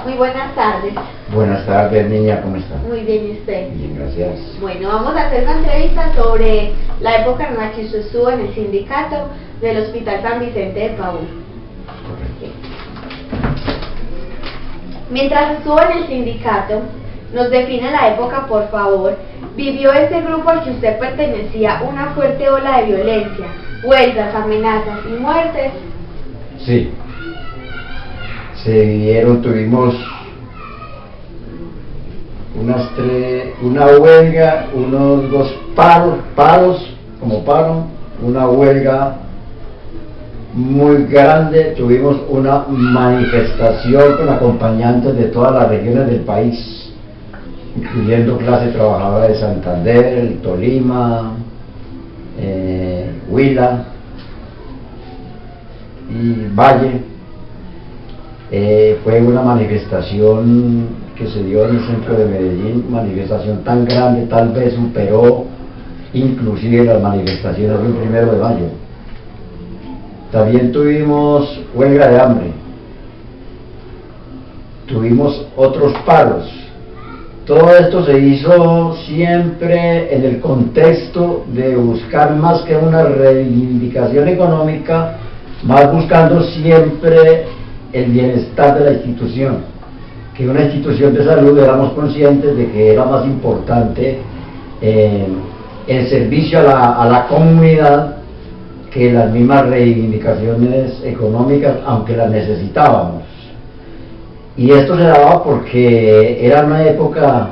Muy buenas tardes. Buenas tardes, niña, ¿cómo está? Muy bien, ¿y usted? Bien, gracias. Bueno, vamos a hacer una entrevista sobre la época en la que usted estuvo en el sindicato del Hospital San Vicente de Paúl. Mientras estuvo en el sindicato, nos define la época, por favor. ¿Vivió este grupo al que usted pertenecía una fuerte ola de violencia, huelgas, amenazas y muertes? Sí. Se vivieron, tuvimos una huelga, unos dos paros, una huelga muy grande, tuvimos una manifestación con acompañantes de todas las regiones del país, incluyendo clase trabajadora de Santander, el Tolima, Huila y Valle. Fue una manifestación que se dio en el centro de Medellín, manifestación tan grande, tal vez superó inclusive las manifestaciones del 1 de mayo. También tuvimos huelga de hambre, tuvimos otros paros. Todo esto se hizo siempre en el contexto de buscar más que una reivindicación económica, más buscando siempre el bienestar de la institución, que una institución de salud éramos conscientes de que era más importante el servicio a la comunidad que las mismas reivindicaciones económicas, aunque las necesitábamos. Y esto se daba porque era una época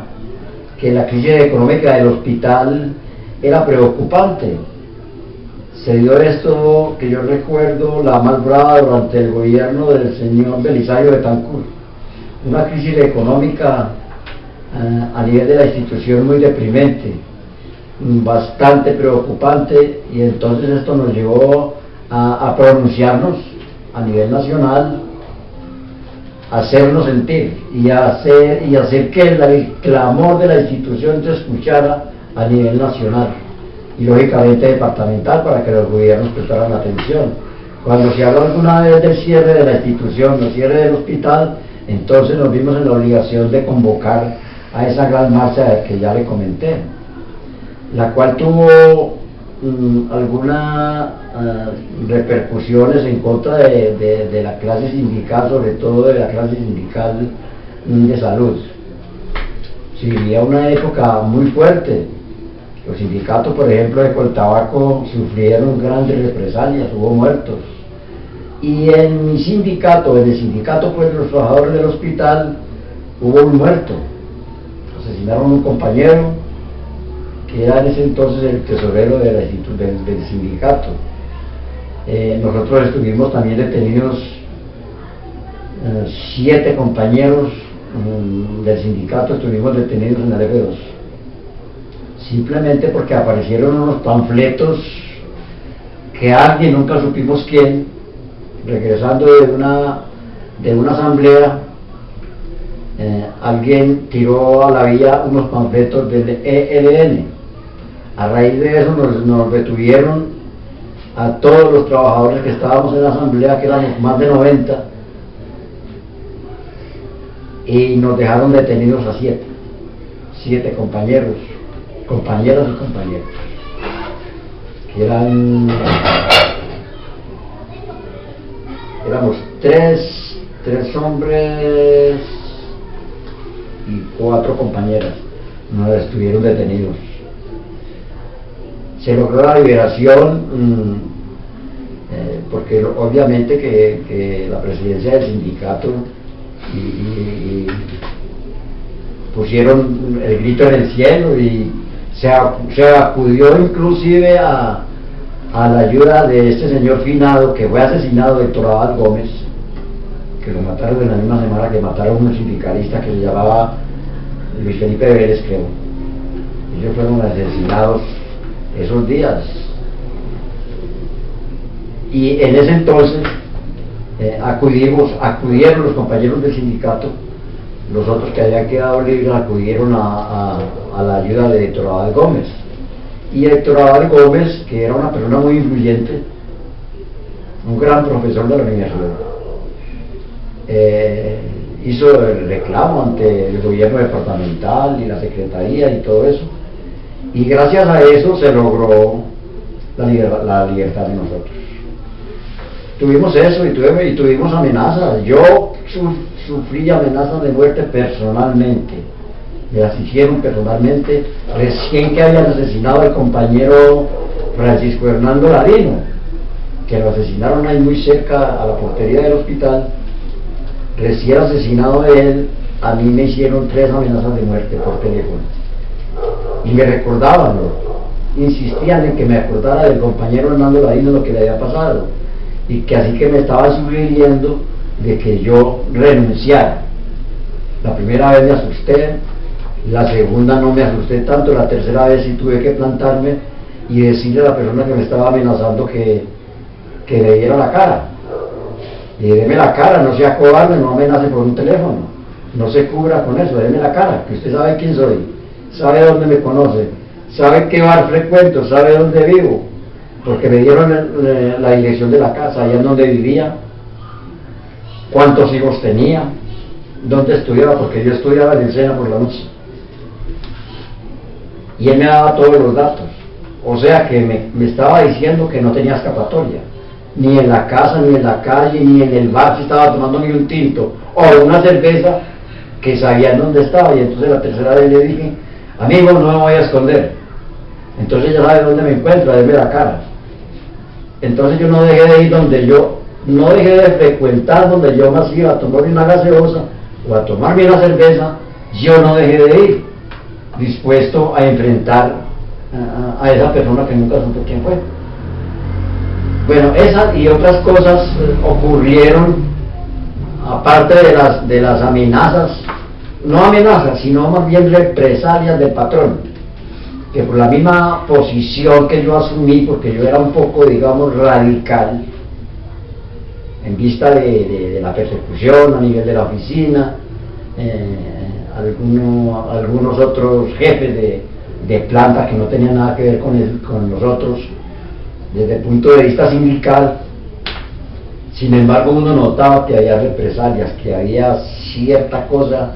que la crisis económica del hospital era preocupante. Se dio esto, que yo recuerdo, la más brava durante el gobierno del señor Belisario Betancur, una crisis económica a nivel de la institución muy deprimente, bastante preocupante, y entonces esto nos llevó a pronunciarnos a nivel nacional, a hacernos sentir y hacer que el clamor de la institución se escuchara a nivel nacional y lógicamente departamental, para que los gobiernos prestaran atención. Cuando se habló alguna vez del cierre de la institución, del cierre del hospital, entonces nos vimos en la obligación de convocar a esa gran marcha que ya le comenté, la cual tuvo algunas repercusiones en contra de la clase sindical, sobre todo de la clase sindical de salud. Se vivía una época muy fuerte. Los sindicatos, por ejemplo, de Coltabaco sufrieron grandes represalias, hubo muertos. Y en mi sindicato, en el sindicato pues, de los trabajadores del hospital, hubo un muerto. Asesinaron a un compañero, que era en ese entonces el tesorero de del sindicato. Nosotros estuvimos también detenidos 7 compañeros del sindicato, estuvimos detenidos en el F2. Simplemente porque aparecieron unos panfletos que alguien, nunca supimos quién, regresando de una asamblea, alguien tiró a la vía unos panfletos del ELN. A raíz de eso nos detuvieron a todos los trabajadores que estábamos en la asamblea, que éramos más de 90, y nos dejaron detenidos a 7 compañeros, compañeras y compañeros, que éramos 3 hombres y 4 compañeras. Nos estuvieron detenidos. Se logró la liberación porque obviamente que la presidencia del sindicato y pusieron el grito en el cielo, y se acudió inclusive a la ayuda de este señor finado que fue asesinado, Héctor Abad Gómez, que lo mataron en la misma semana que mataron a un sindicalista que se llamaba Luis Felipe Vélez, creo. Ellos fueron asesinados esos días. Y en ese entonces acudieron los compañeros del sindicato, los otros que habían quedado libres acudieron a la ayuda de Héctor Abad Gómez. Y Héctor Abad Gómez, que era una persona muy influyente, un gran profesor de la universidad, hizo el reclamo ante el gobierno departamental y la secretaría y todo eso, y gracias a eso se logró la libertad de nosotros. Tuvimos eso y tuvimos amenazas. Yo sufrí amenazas de muerte personalmente, me las hicieron personalmente recién que habían asesinado al compañero Francisco Hernando Ladino, que lo asesinaron ahí muy cerca a la portería del hospital. Recién asesinado de él, a mí me hicieron 3 amenazas de muerte por teléfono y me recordaban, insistían en que me acordara del compañero Hernando Ladino lo que le había pasado, y que así que me estaban sugiriendo de que yo renunciara. La primera vez me asusté, la segunda no me asusté tanto, la tercera vez sí tuve que plantarme y decirle a la persona que me estaba amenazando que le diera la cara. Y deme la cara, no sea cobarde, no amenace por un teléfono, no se cubra con eso, deme la cara, que usted sabe quién soy, sabe dónde me conoce, sabe qué bar frecuento, sabe dónde vivo, porque me dieron la dirección de la casa, allá en donde vivía, cuántos hijos tenía, dónde estudiaba, porque yo estudiaba en el SENA por la noche, y él me daba todos los datos, o sea que me estaba diciendo que no tenía escapatoria, ni en la casa, ni en la calle, ni en el bar si estaba tomando ni un tinto, o una cerveza, que sabían dónde estaba. Y entonces la tercera vez le dije, amigo, no me voy a esconder, entonces ya sabe dónde me encuentro, déme la cara. Entonces yo no dejé de ir no dejé de frecuentar donde yo más iba a tomarme una gaseosa o a tomarme una cerveza, yo no dejé de ir, dispuesto a enfrentar a esa persona que nunca supe quién fue. Bueno, esas y otras cosas ocurrieron, aparte de las amenazas, no amenazas, sino más bien represalias del patrón, que por la misma posición que yo asumí, porque yo era un poco, digamos, radical, en vista de la persecución a nivel de la oficina, algunos otros jefes de planta que no tenían nada que ver con nosotros, desde el punto de vista sindical. Sin embargo, uno notaba que había represalias, que había cierta cosa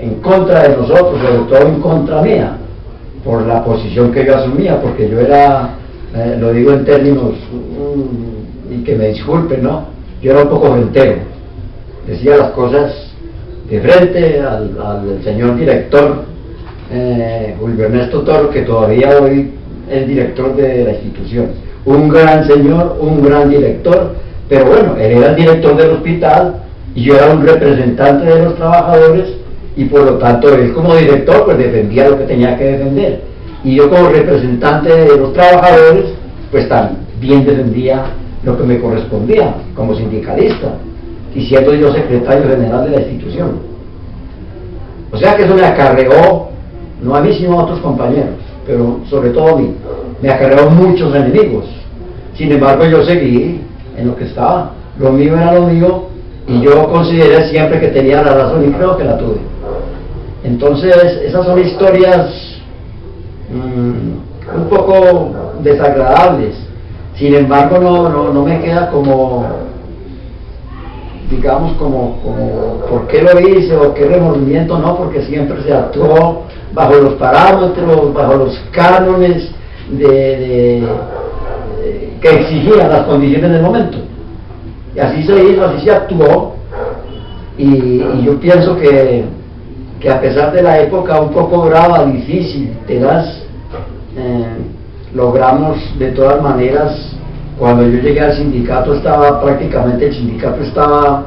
en contra de nosotros, sobre todo en contra mía, por la posición que yo asumía, porque yo era, lo digo en términos, y que me disculpen, ¿no? Yo era un poco frentero, decía las cosas de frente al señor director, Julio Ernesto Toro, que todavía hoy es director de la institución. Un gran señor, un gran director, pero bueno, él era el director del hospital y yo era un representante de los trabajadores, y por lo tanto él como director pues defendía lo que tenía que defender, y yo como representante de los trabajadores pues también defendía lo que me correspondía como sindicalista, y siendo yo secretario general de la institución. O sea que eso me acarreó, no a mí sino a otros compañeros, pero sobre todo a mí, me acarreó muchos enemigos. Sin embargo, yo seguí en lo que estaba, lo mío era lo mío, y yo consideré siempre que tenía la razón, y creo que la tuve. Entonces, esas son historias un poco desagradables. Sin embargo, no me queda como, digamos, como por qué lo hice o qué remordimiento, no, porque siempre se actuó bajo los parámetros, bajo los cánones que exigían las condiciones del momento, y así se hizo, así se actuó, y yo pienso que a pesar de la época un poco brava, difícil, tenaz, logramos de todas maneras. Cuando yo llegué al sindicato prácticamente el sindicato estaba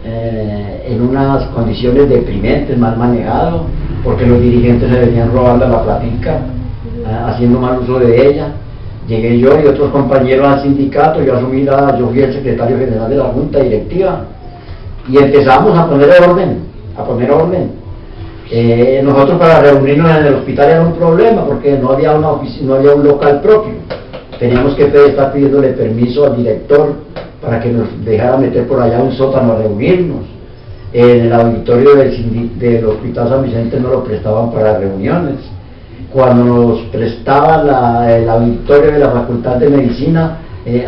en unas condiciones deprimentes, mal manejado, porque los dirigentes se venían robando la platica, haciendo mal uso de ella. Llegué yo y otros compañeros al sindicato, yo fui el secretario general de la junta directiva, y empezamos a poner orden. Nosotros para reunirnos en el hospital era un problema, porque no había una oficina, no había un local propio. Teníamos que estar pidiéndole permiso al director para que nos dejara meter por allá un sótano a reunirnos. En el auditorio del Hospital San Vicente no lo prestaban para reuniones. Cuando nos prestaban el auditorio de la Facultad de Medicina,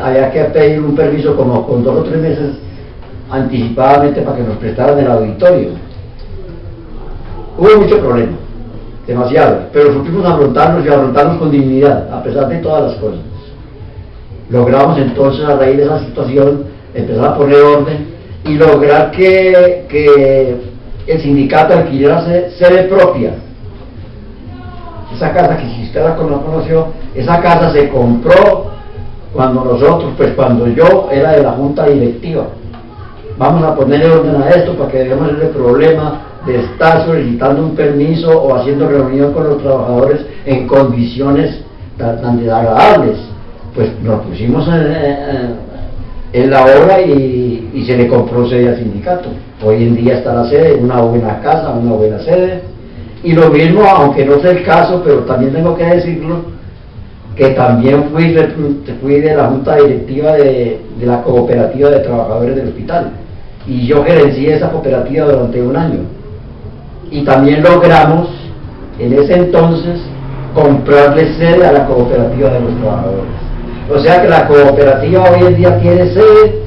había que pedir un permiso como con 2 o 3 meses anticipadamente para que nos prestaran el auditorio. Hubo mucho problema, demasiado, pero supimos afrontarnos y afrontarnos con dignidad, a pesar de todas las cosas. Logramos entonces, a raíz de esa situación, empezar a poner orden y lograr que el sindicato alquilara sede propia. Esa casa, que si usted la conoció, esa casa se compró cuando nosotros, pues cuando yo era de la junta directiva. Vamos a ponerle orden a esto para que dejemos ese problema de estar solicitando un permiso o haciendo reunión con los trabajadores en condiciones tan desagradables. Pues nos pusimos en la obra y se le compró sede al sindicato. Hoy en día está la sede, una buena casa, una buena sede. Y lo mismo, aunque no sea el caso, pero también tengo que decirlo, que también fui de la junta directiva de la cooperativa de trabajadores del hospital. Y yo gerencié esa cooperativa durante un año. Y también logramos, en ese entonces, comprarle sede a la cooperativa de los trabajadores. O sea que la cooperativa hoy en día tiene sede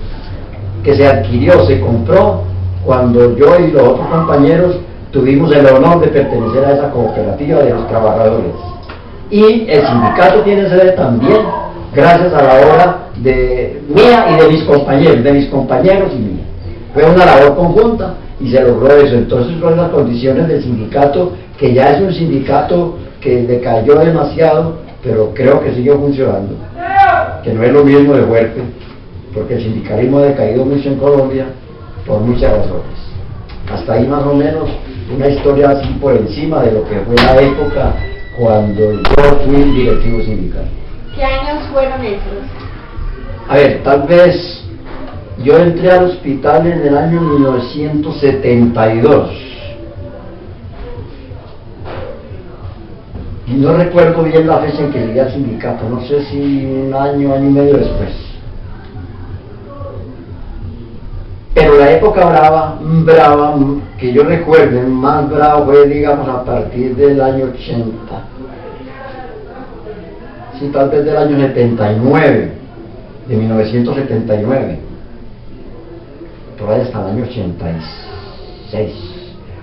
que se adquirió, se compró, cuando yo y los otros compañeros tuvimos el honor de pertenecer a esa cooperativa de los trabajadores. Y el sindicato tiene sede también, gracias a la obra de mía y de mis compañeros y mía. Fue una labor conjunta y se logró eso. Entonces son las condiciones del sindicato, que ya es un sindicato que decayó demasiado, pero creo que sigue funcionando, que no es lo mismo de fuerte, porque el sindicalismo ha decaído mucho en Colombia por muchas razones. Hasta ahí más o menos una historia así por encima de lo que fue la época cuando yo fui directivo sindical. ¿Qué años fueron esos? A ver, tal vez yo entré al hospital en el año 1972. Y no recuerdo bien la fecha en que llegué al sindicato, no sé si un año y medio después. Pero la época brava, que yo recuerde, más bravo fue, digamos, a partir del año 80. Sí, tal vez del año 79, de 1979. Por ahí hasta el año 86.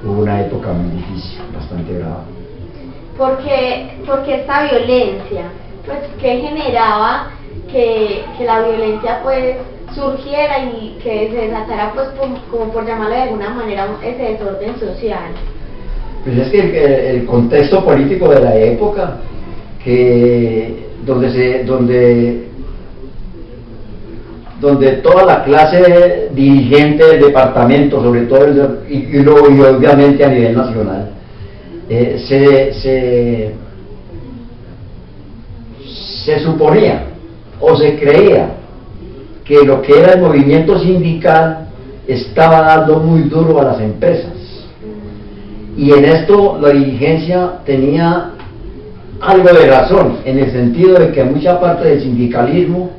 Hubo una época muy difícil, bastante brava. Porque esta violencia, pues, que generaba que la violencia, pues, surgiera y que se desatara, pues, como por llamarlo de alguna manera, ese desorden social. Pues es que el contexto político de la época, donde toda la clase dirigente del departamento, sobre todo y obviamente a nivel nacional, se suponía o se creía que lo que era el movimiento sindical estaba dando muy duro a las empresas. Y en esto la dirigencia tenía algo de razón, en el sentido de que mucha parte del sindicalismo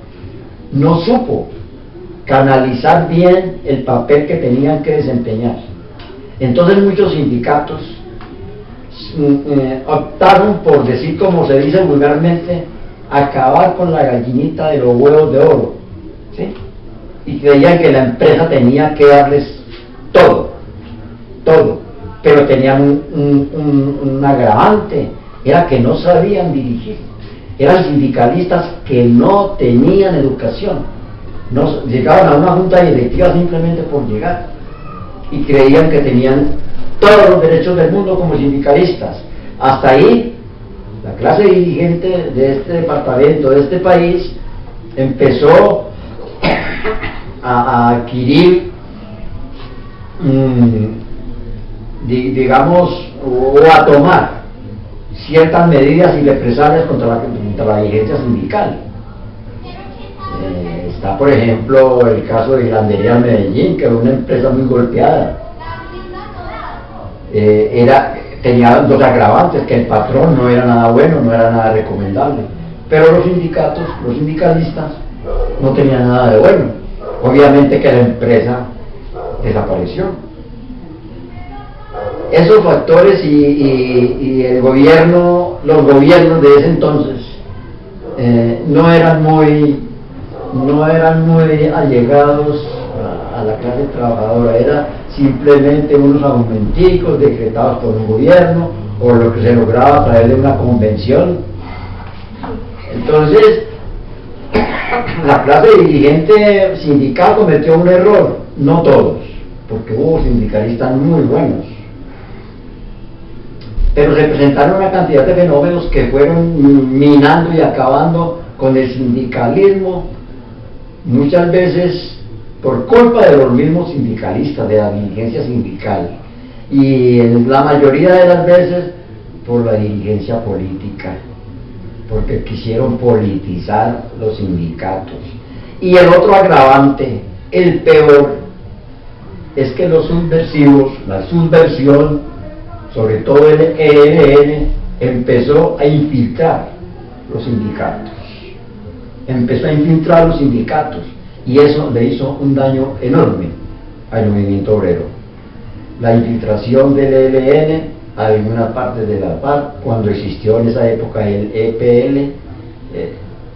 no supo canalizar bien el papel que tenían que desempeñar. Entonces muchos sindicatos optaron por decir, como se dice vulgarmente, acabar con la gallinita de los huevos de oro, ¿sí? Y creían que la empresa tenía que darles todo, pero tenían un agravante, era que no sabían dirigir. Eran sindicalistas que no tenían educación, no llegaban a una junta directiva simplemente por llegar y creían que tenían todos los derechos del mundo como sindicalistas. Hasta ahí la clase dirigente de este departamento, de este país, empezó a adquirir digamos, o a tomar ciertas medidas y represalias contra la dirigencia sindical. Está, por ejemplo, el caso de Grandería Medellín, que era una empresa muy golpeada. Tenía dos agravantes: que el patrón no era nada bueno, no era nada recomendable, pero los sindicalistas no tenían nada de bueno. Obviamente que la empresa desapareció. Esos factores y el gobierno, los gobiernos de ese entonces no eran muy allegados a a la clase trabajadora, era simplemente unos aumenticos decretados por un gobierno o lo que se lograba a través de una convención. Entonces, la clase dirigente sindical cometió un error, no todos, porque hubo sindicalistas muy buenos, pero se presentaron una cantidad de fenómenos que fueron minando y acabando con el sindicalismo, muchas veces por culpa de los mismos sindicalistas, de la dirigencia sindical, y en la mayoría de las veces por la dirigencia política, porque quisieron politizar los sindicatos. Y el otro agravante, el peor, es que los subversivos, la subversión, sobre todo el ELN, empezó a infiltrar los sindicatos. Empezó a infiltrar los sindicatos y eso le hizo un daño enorme al movimiento obrero. La infiltración del ELN a alguna parte de la FARC, cuando existió en esa época el EPL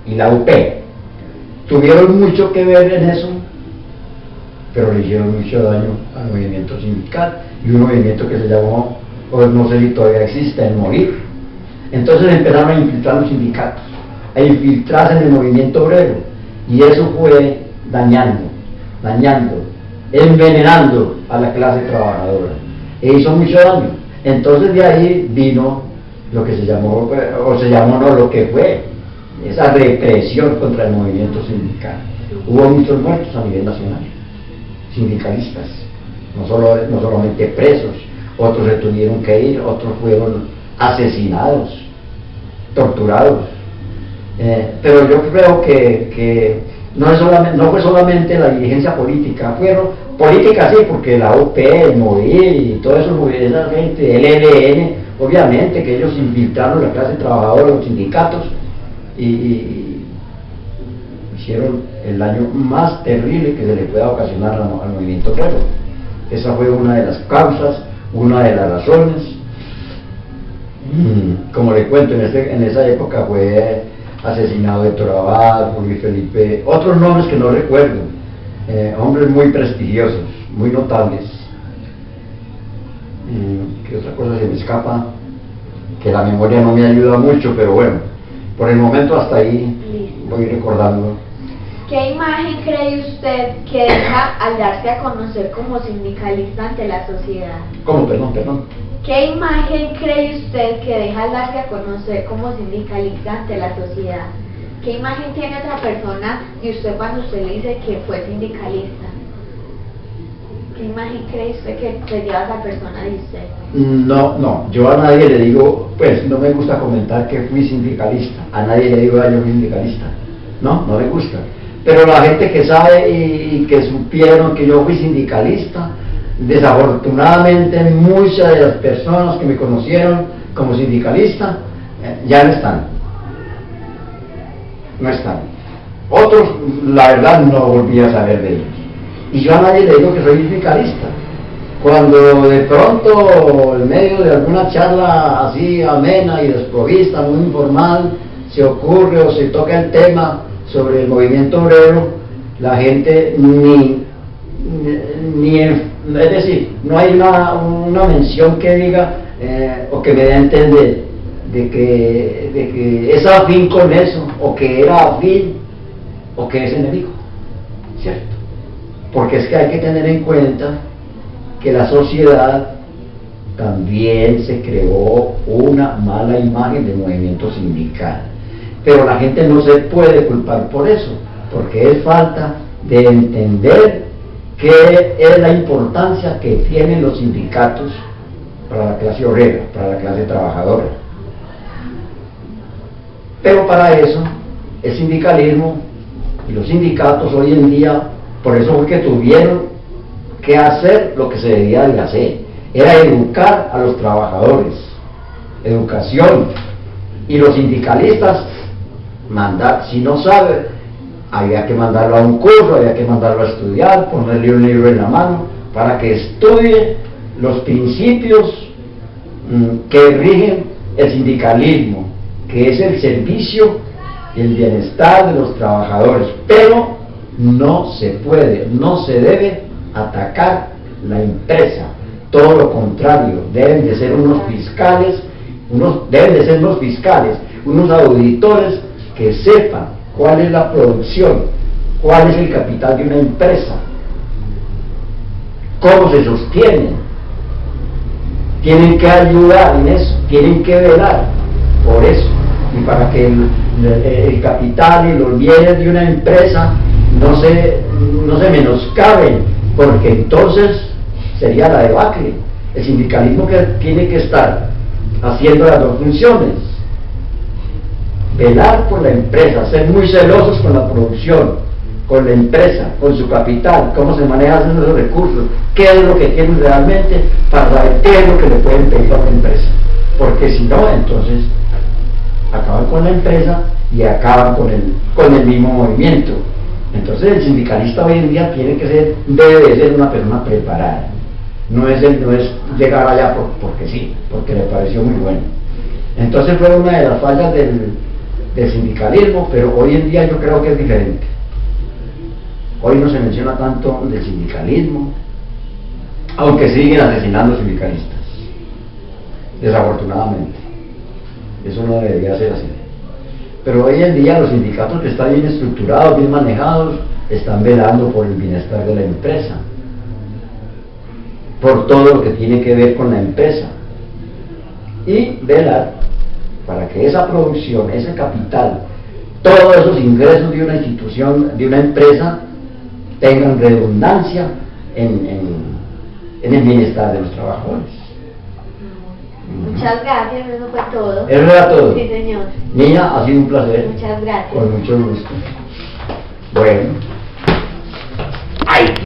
y la UP, tuvieron mucho que ver en eso, pero le hicieron mucho daño al movimiento sindical y un movimiento que se llamó, o no sé si todavía existe, el MOVIR. Entonces empezaron a infiltrar los sindicatos, a infiltrarse en el movimiento obrero, y eso fue dañando, envenenando a la clase trabajadora, e hizo mucho daño. Entonces de ahí vino lo que se llamó, lo que fue esa represión contra el movimiento sindical. Hubo muchos muertos a nivel nacional, sindicalistas, no solamente presos, otros se tuvieron que ir, otros fueron asesinados, torturados. Pero yo creo que no fue solamente la dirigencia política, fueron política sí, porque la UP, el MOVIR y todo eso, esa gente, el ELN, obviamente que ellos infiltraron la clase trabajadora, los sindicatos, y hicieron el daño más terrible que se le pueda ocasionar al movimiento obrero. Esa fue una de las causas, una de las razones. Como le cuento, en esa época fue asesinado Héctor Abad, Luis Felipe, otros nombres que no recuerdo, hombres muy prestigiosos, muy notables. ¿Qué otra cosa se me escapa? Que la memoria no me ayuda mucho, pero bueno, por el momento hasta ahí voy recordando. ¿Qué imagen cree usted que deja al darse a conocer como sindicalista ante la sociedad? ¿Cómo? Perdón. ¿Qué imagen cree usted que deja al darse a conocer como sindicalista ante la sociedad? ¿Qué imagen tiene otra persona de usted cuando usted le dice que fue sindicalista? ¿Qué imagen cree usted que se lleva esa persona de usted? No, yo a nadie le digo, pues no me gusta comentar que fui sindicalista, a nadie le digo yo fui sindicalista, no me gusta. Pero la gente que sabe y que supieron que yo fui sindicalista, desafortunadamente muchas de las personas que me conocieron como sindicalista ya no están. Otros, la verdad, no volví a saber de ellos. Y yo a nadie le digo que soy sindicalista. Cuando de pronto, en medio de alguna charla así amena y desprovista, muy informal, se ocurre o se toca el tema sobre el movimiento obrero, la gente es decir, no hay una mención que diga o que me dé a entender de que es afín con eso, o que era afín, o que es enemigo, ¿cierto? Porque es que hay que tener en cuenta que la sociedad también se creó una mala imagen del movimiento sindical, pero la gente no se puede culpar por eso, porque es falta de entender qué es la importancia que tienen los sindicatos para la clase obrera, para la clase trabajadora. Pero para eso, el sindicalismo y los sindicatos hoy en día, por eso fue que tuvieron que hacer lo que se debía de hacer, era educar a los trabajadores, educación, y los sindicalistas mandar, si no sabe, había que mandarlo a un curso, había que mandarlo a estudiar, ponerle un libro en la mano para que estudie los principios que rigen el sindicalismo, que es el servicio y el bienestar de los trabajadores, pero no se puede, no se debe atacar la empresa, todo lo contrario, deben de ser unos fiscales, unos auditores que sepan cuál es la producción, cuál es el capital de una empresa, cómo se sostiene. Tienen que ayudar en eso, tienen que velar por eso, y para que el capital y los bienes de una empresa no se menoscaben, porque entonces sería la debacle. El sindicalismo que tiene que estar haciendo las dos funciones: velar por la empresa, ser muy celosos con la producción, con la empresa, con su capital, cómo se manejan esos recursos, qué es lo que tienen realmente, para saber qué es lo que le pueden pedir a la empresa, porque si no, entonces acaban con la empresa y acaban con el mismo movimiento. Entonces el sindicalista hoy en día debe de ser una persona preparada, no es llegar allá porque sí, porque le pareció muy bueno. Entonces fue una de las fallas del sindicalismo, pero hoy en día yo creo que es diferente. Hoy no se menciona tanto del sindicalismo, aunque siguen asesinando sindicalistas, desafortunadamente. Eso no debería ser así. Pero hoy en día los sindicatos que están bien estructurados, bien manejados, están velando por el bienestar de la empresa, por todo lo que tiene que ver con la empresa, y velar para que esa producción, ese capital, todos esos ingresos de una institución, de una empresa, tengan redundancia en el bienestar de los trabajadores. Muchas gracias, eso fue todo. ¿Eso era todo? Sí, señor. Niña, ha sido un placer. Muchas gracias. Con mucho gusto. Bueno.